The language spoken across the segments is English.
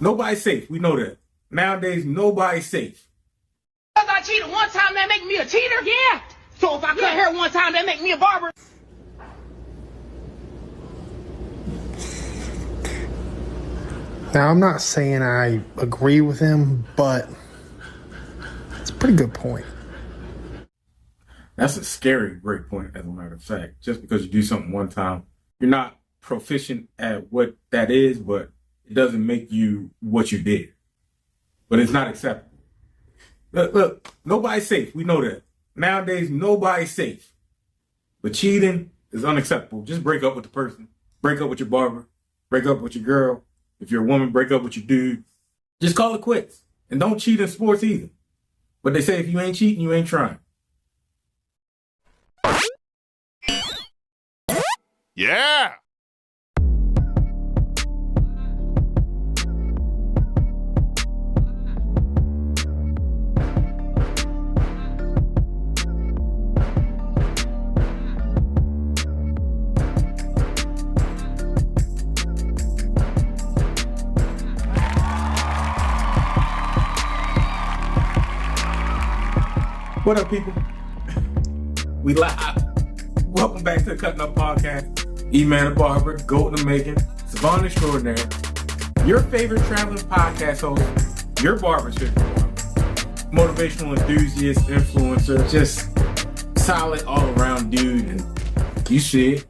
Nobody's safe. We know that. Nowadays, nobody's safe. Because I cheated one time, that make me a cheater? Yeah. So if I cut hair one time, that make me a barber? Now, I'm not saying I agree with him, but it's a pretty good point. That's a scary great point, as a matter of fact. Just because you do something one time, you're not proficient at what that is, but it doesn't make you what you did. But it's not acceptable. Look, nobody's safe. We know that. Nowadays, nobody's safe. But cheating is unacceptable. Just break up with the person. Break up with your barber. Break up with your girl. If you're a woman, break up with your dude. Just call it quits. And don't cheat in sports either. But they say if you ain't cheating, you ain't trying. Yeah! What up, people? We live. Welcome back to the Cuttin Up Podcast. Eman The Barber, Goat in the Making, Savant Extraordinary, your favorite traveling podcast host, your barbershop, motivational enthusiast, influencer, just solid all-around dude, and you see it.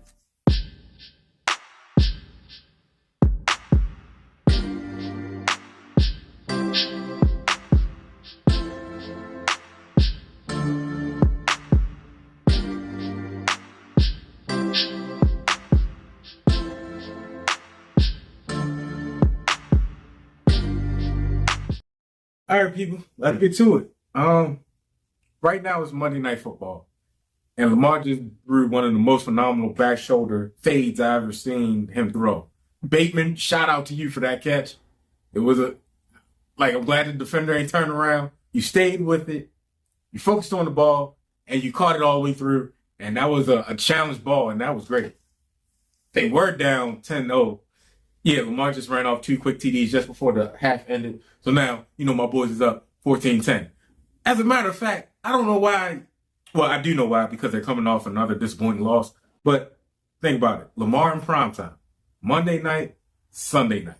All right, people, let's get to it. Right now it's Monday Night Football, and Lamar just threw one of the most phenomenal back shoulder fades I've ever seen him throw. Bateman, shout out to you for that catch. It was I'm glad the defender ain't turned around. You stayed with it, you focused on the ball, and you caught it all the way through, and that was a challenge ball, and that was great. They were down 10-0. Yeah, Lamar just ran off 2 quick TDs just before the half ended. So now, my boys is up 14-10. As a matter of fact, I don't know why. Well, I do know why, because they're coming off another disappointing loss. But think about it. Lamar in primetime. Monday night, Sunday night.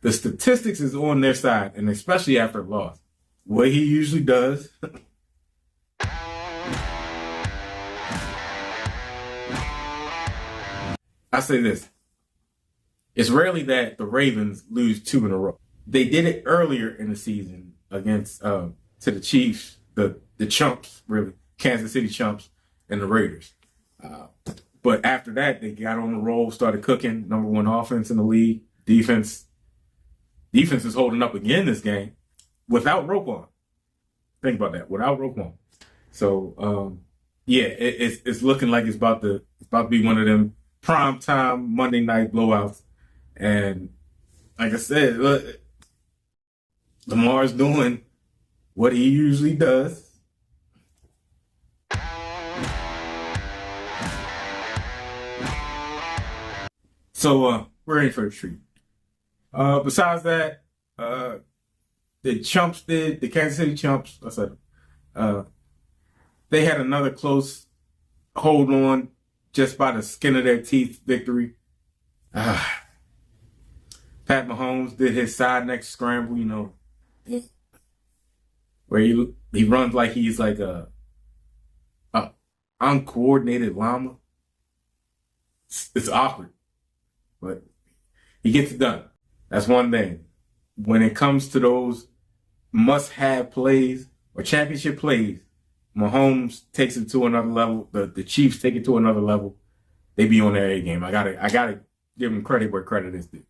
The statistics is on their side, and especially after a loss. What he usually does. I say this. It's rarely that the Ravens lose 2 in a row. They did it earlier in the season against to the Chiefs, the Chumps, really, Kansas City Chumps, and the Raiders. But after that, they got on the roll, started cooking. Number 1 offense in the league. Defense is holding up again this game without Roquan. Think about that, without Roquan. So it's looking like it's about to be one of them prime time Monday night blowouts. And like I said, look, Lamar's doing what he usually does. So we're in for a treat. Besides that, the Kansas City Chumps, they had another close hold on just by the skin of their teeth victory. Pat Mahomes did his side neck scramble, where he runs like he's like a uncoordinated llama. It's awkward, but he gets it done. That's one thing. When it comes to those must-have plays or championship plays, Mahomes takes it to another level. The Chiefs take it to another level. They be on their A game. I gotta give them credit where credit is due.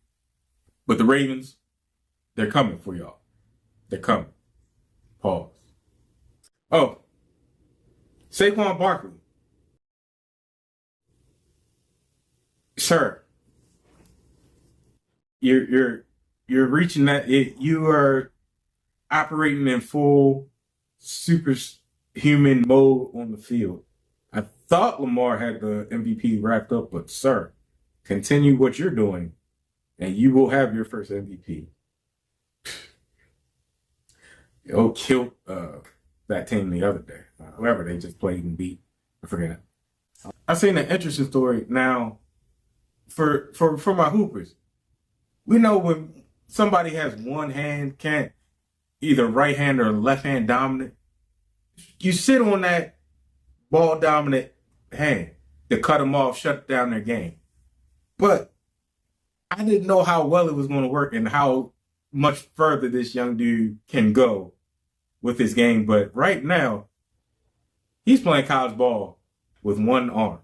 But the Ravens, they're coming for y'all. They're coming. Pause. Oh, Saquon Barkley. Sir, you're reaching that. You are operating in full superhuman mode on the field. I thought Lamar had the MVP wrapped up, but sir, continue what you're doing, and you will have your first MVP. It'll kill that team the other day. Whoever they just played and beat. I forget. I've seen an interesting story now for my hoopers. We know when somebody has one hand, can't either right hand or left hand dominant, you sit on that ball dominant hand to cut them off, shut down their game. But I didn't know how well it was going to work and how much further this young dude can go with his game. But right now, he's playing college ball with one arm.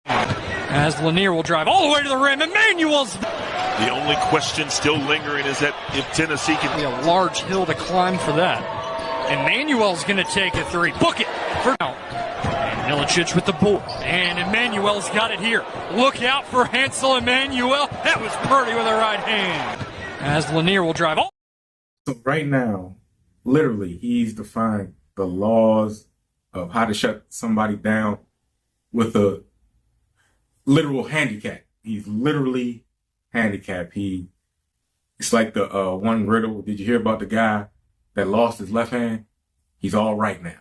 As Lanier will drive all the way to the rim, Emmanuel's... The only question still lingering is that if Tennessee can... Be a large hill to climb for that. Emmanuel's going to take a three. Book it for now. And Milicic with the board. And Emmanuel's got it here. Look out for Hansel Emmanuel. That was Purdy with a right hand. As Lanier will drive all... So right now, literally, he's defying the laws of how to shut somebody down with a literal handicap. He's literally handicapped. It's like the one riddle. Did you hear about the guy that lost his left hand? He's all right now.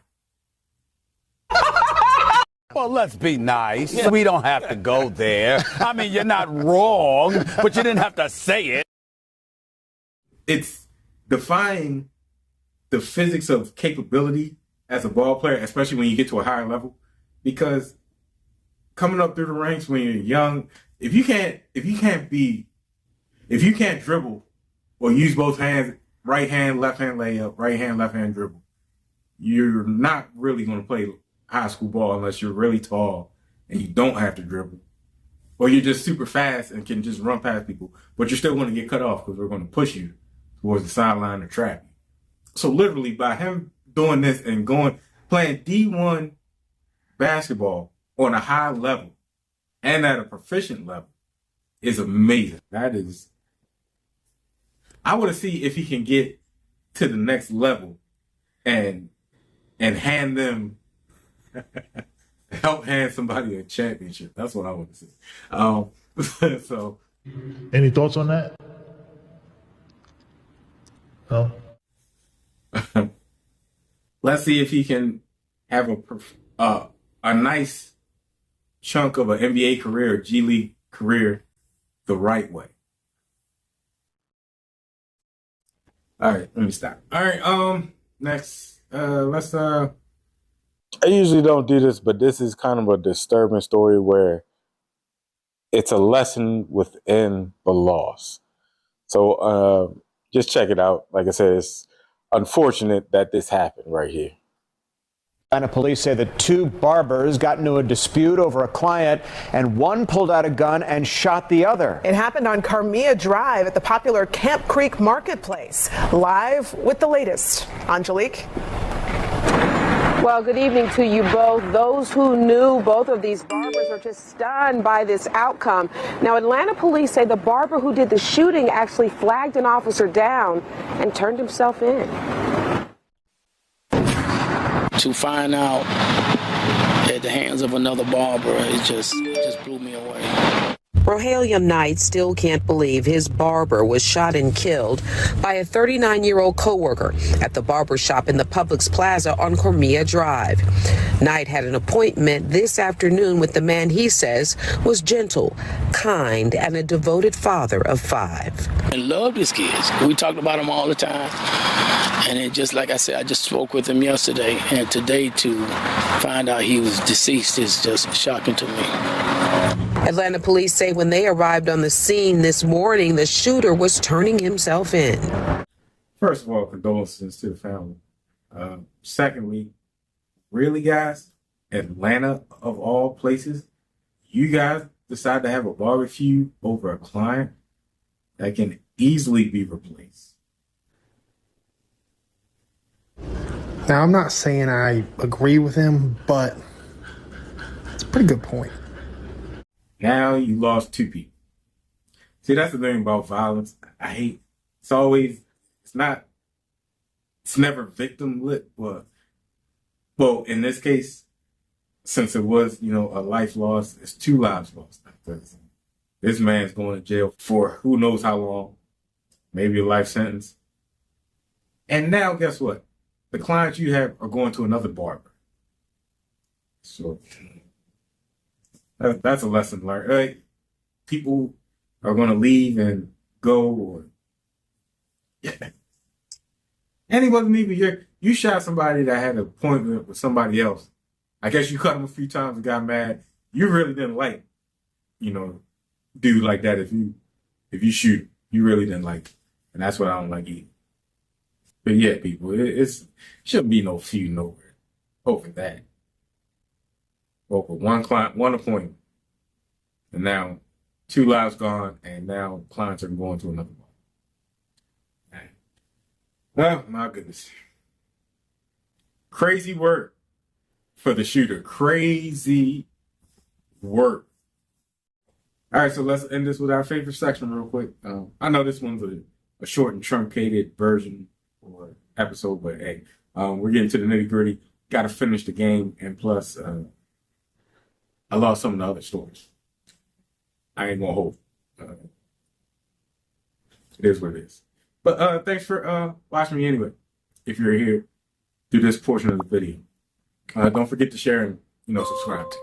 Well, let's be nice. Yeah. We don't have to go there. I mean, you're not wrong, but you didn't have to say it. It's defying the physics of capability as a ball player, especially when you get to a higher level, because coming up through the ranks when you're young, if you can't dribble or use both hands, right hand, left hand layup, right hand, left hand dribble, you're not really going to play high school ball unless you're really tall and you don't have to dribble, or you're just super fast and can just run past people, but you're still going to get cut off because we're going to push you towards the sideline to trap you. So literally by him doing this and playing D1 basketball on a high level and at a proficient level is amazing. I want to see if he can get to the next level and hand them, help hand somebody a championship. That's what I want to see. So, any thoughts on that? No. Let's see if he can have a nice chunk of an NBA career, or G League career, the right way. All right, let me stop. All right, next, let's. I usually don't do this, but this is kind of a disturbing story where it's a lesson within the loss. So just check it out. Like I said, it's unfortunate that this happened right here. Atlanta police say the two barbers got into a dispute over a client, and one pulled out a gun and shot the other. It happened on Carmia Drive at the popular Camp Creek Marketplace. Live with the latest. Angelique? Well, good evening to you both. Those who knew both of these barbers are just stunned by this outcome. Now, Atlanta police say the barber who did the shooting actually flagged an officer down and turned himself in. To find out at the hands of another barber, it just blew me away. Rohalium Knight still can't believe his barber was shot and killed by a 39-year-old coworker at the barber shop in the Publix Plaza on Cormia Drive. Knight had an appointment this afternoon with the man he says was gentle, kind, and a devoted father of 5. I loved his kids. We talked about them all the time. And it just, like I said, I just spoke with him yesterday. And today to find out he was deceased is just shocking to me. Atlanta police say when they arrived on the scene this morning, the shooter was turning himself in. First of all, condolences to the family. Secondly, really, guys, Atlanta, of all places, you guys decide to have a barbecue over a client that can easily be replaced. Now, I'm not saying I agree with him, but it's a pretty good point. Now you lost 2 people. See, that's the thing about violence. I hate. It's never victim lit, but, well, in this case, since it was, a life lost, it's 2 lives lost. This man's going to jail for who knows how long, maybe a life sentence. And now, guess what? The clients you have are going to another barber. So that's a lesson learned. Like, people are going to leave and go, or and he wasn't even you shot somebody that had an appointment with somebody else. I guess you cut him a few times and got mad. You really didn't like, dude like that. If you shoot, you really didn't like it. And that's what I don't like either. But yeah, people, it shouldn't be no feud nowhere over that. Over one client, one appointment. And now 2 lives gone, and now clients are going to another one. Well, my goodness. Crazy work for the shooter. Crazy work. All right, so let's end this with our favorite section real quick. I know this one's a short and truncated version or episode, but hey, we're getting to the nitty gritty. Got to finish the game, and plus, I lost some of the other stories. I ain't gonna hold. It is what it is. But thanks for watching me anyway. If you're here through this portion of the video, don't forget to share and subscribe to.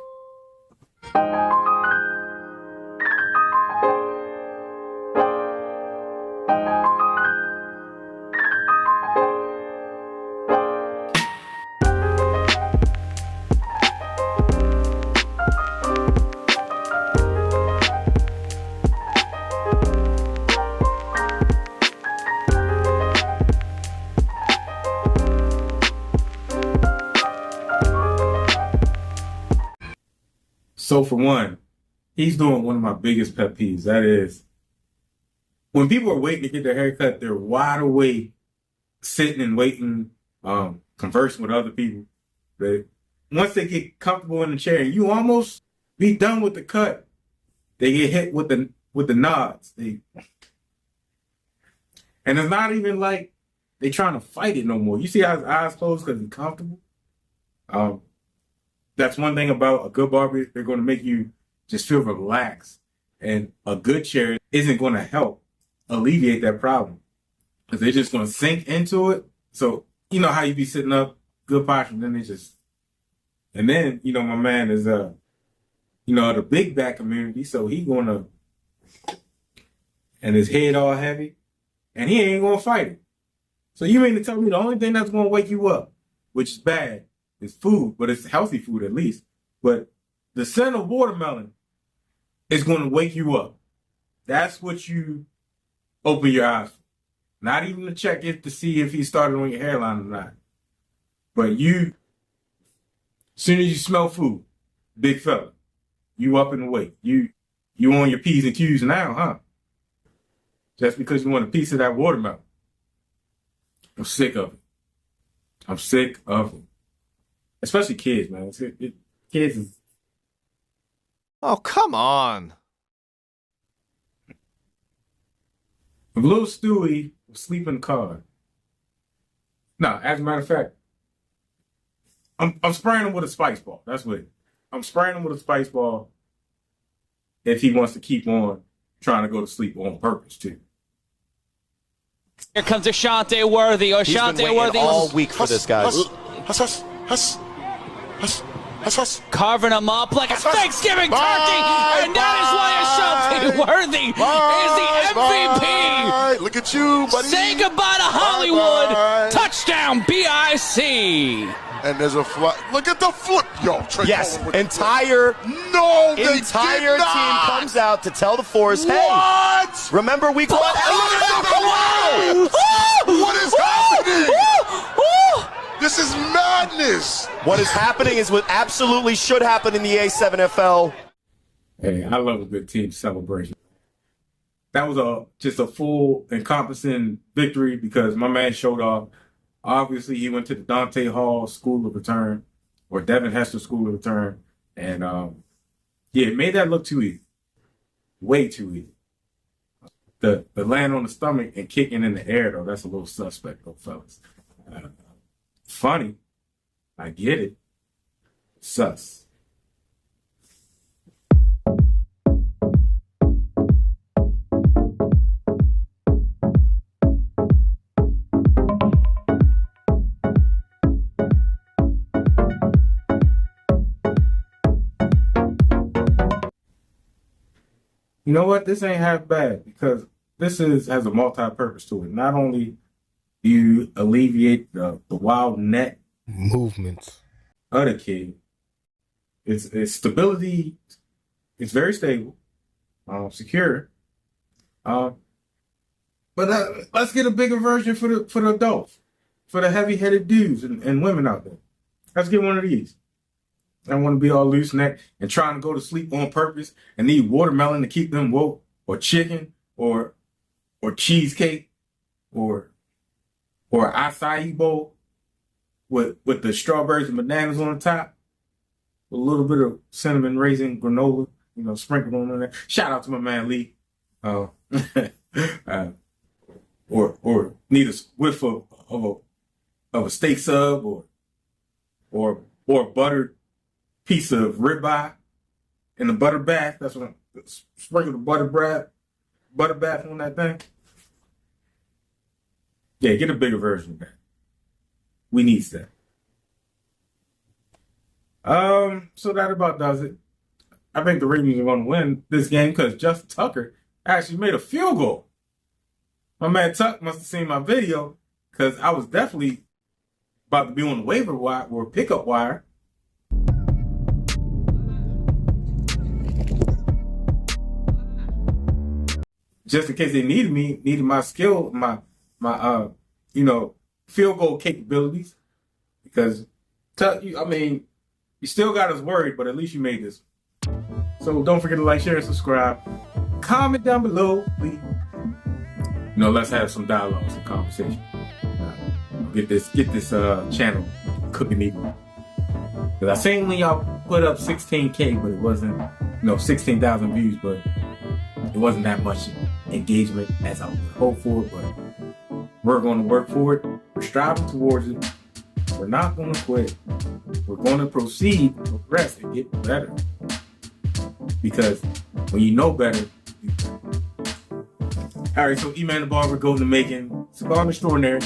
So for one, he's doing one of my biggest pet peeves. That is, when people are waiting to get their hair cut, they're wide awake, sitting and waiting, conversing with other people. But once they get comfortable in the chair and you almost be done with the cut, they get hit with the nods. And it's not even like they trying to fight it no more. You see how his eyes closed because he's comfortable? That's one thing about a good barber. They're going to make you just feel relaxed. And a good chair isn't going to help alleviate that problem, because they're just going to sink into it. So, you know how you be sitting up, good posture, and then my man is, the big back community. So he going to, and his head all heavy, and he ain't going to fight it. So you mean to tell me the only thing that's going to wake you up, which is bad, is food, but it's healthy food at least. But the scent of watermelon is going to wake you up. That's what you open your eyes for. Not even to check it to see if he started on your hairline or not. But as soon as you smell food, big fella, you up and away. You on your P's and Q's now, huh? Just because you want a piece of that watermelon. I'm sick of it. I'm sick of it. Especially kids, man. Kids is... Oh, come on. If little Stewie was sleeping in the car. No, as a matter of fact, I'm spraying him with a spice ball. That's what it is. I'm spraying him with a spice ball if he wants to keep on trying to go to sleep on purpose, too. Here comes Ashante Worthy. Ashante Worthy all week for this, guys. Carving him up like a Thanksgiving turkey, and that is why Ashante Worthy is the MVP. Look at you, buddy. Say goodbye to Hollywood. Touchdown, BIC. And there's a fly. Look at the foot, yo. Trey yes, Coleman entire team comes out to tell the Force, hey, remember week 1? What is happening? This is madness. What is happening is what absolutely should happen in the A7FL. Hey, I love a good team celebration. That was just a full encompassing victory because my man showed off. Obviously, he went to the Dante Hall School of Return, or Devin Hester School of Return, and it made that look too easy. Way too easy. The land on the stomach and kicking in the air, though, that's a little suspect, though, fellas. Funny. I get it. Sus. you know what? This ain't half bad because this has a multi-purpose to it. Not only do you alleviate the wild neck movements of the kid, its stability. It's very stable, secure. But let's get a bigger version for the adults, for the heavy-headed dudes and women out there. Let's get one of these. I don't want to be all loose neck and trying to go to sleep on purpose and need watermelon to keep them woke, or chicken, or cheesecake, or acai bowl with the strawberries and bananas on the top, with a little bit of cinnamon raisin granola, sprinkled on there. Shout out to my man Lee. Or need a whiff of a steak sub or a buttered piece of ribeye in the butter bath. That's what sprinkle the butter bath on that thing. Yeah, get a bigger version of that. We need that. So that about does it. I think the Ravens are going to win this game because Justin Tucker actually made a field goal. My man Tuck must have seen my video because I was definitely about to be on the waiver wire or pickup wire. Just in case they needed my skill, my field goal capabilities. Because Tuck, you still got us worried, but at least you made this. So don't forget to like, share, and subscribe. Comment down below, please. Let's have some dialogue, some conversation. Get this channel cooking even. Because I seen when y'all put up 16K, but it wasn't, 16,000 views, but it wasn't that much engagement as I would hope for. But we're going to work for it. We're striving towards it. We're not going to quit. We're going to proceed, progress, and get better. Because when you know better, you do better. All right, so Eman The Barber, Golden to Making, Cigar Extraordinary,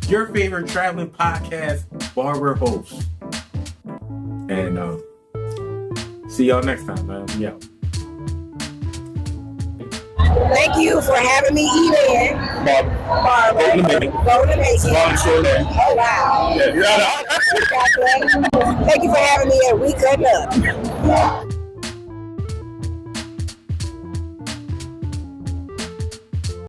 your favorite traveling podcast barber host. And see y'all next time, man. We out. Thank you for having me, Eman. Barber. Golden to Making. Cigar Extraordinary. Oh, wow. Yeah, you're out of. Thank you for having me, and we cut up.